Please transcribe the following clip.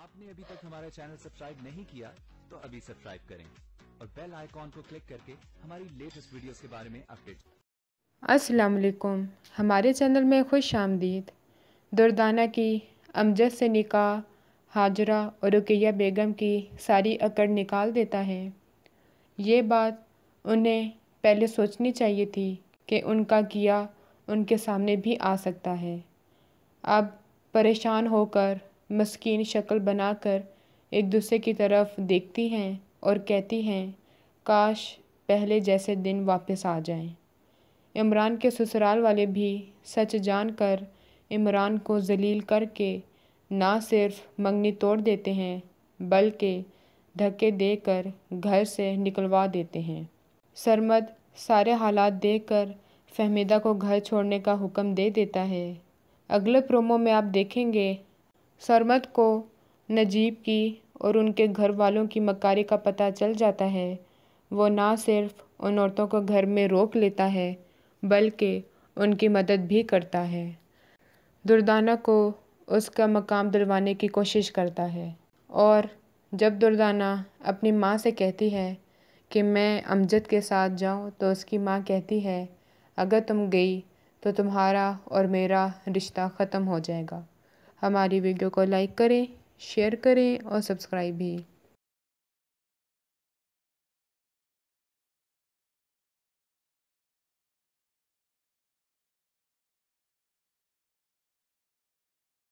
आपने अभी तक हमारा चैनल सब्सक्राइब नहीं किया तो अभी सब्सक्राइब करें और बेल आइकॉन को क्लिक करके हमारी लेटेस्ट वीडियोस के बारे में अपडेट। अस्सलाम वालेकुम, हमारे चैनल में खुश आमदीद। दुर्दाना की अमजद से निकाह हाजरा और रुकैया बेगम की सारी अकड़ निकाल देता है। ये बात उन्हें पहले सोचनी चाहिए थी कि उनका किया उनके सामने भी आ सकता है। अब परेशान होकर मस्कीन शक्ल बनाकर एक दूसरे की तरफ देखती हैं और कहती हैं, काश पहले जैसे दिन वापस आ जाएं। इमरान के ससुराल वाले भी सच जानकर इमरान को जलील करके ना सिर्फ मंगनी तोड़ देते हैं बल्कि धक्के देकर घर से निकलवा देते हैं। सरमद सारे हालात देखकर फहमीदा को घर छोड़ने का हुक्म दे देता है। अगले प्रोमो में आप देखेंगे सरमद को नजीब की और उनके घर वालों की मक्कारी का पता चल जाता है। वो ना सिर्फ उन औरतों को घर में रोक लेता है बल्कि उनकी मदद भी करता है। दुर्दाना को उसका मकाम दिलवाने की कोशिश करता है और जब दुर्दाना अपनी माँ से कहती है कि मैं अमजद के साथ जाऊं तो उसकी माँ कहती है, अगर तुम गई तो तुम्हारा और मेरा रिश्ता ख़त्म हो जाएगा। हमारी वीडियो को लाइक करें, शेयर करें और सब्सक्राइब भी।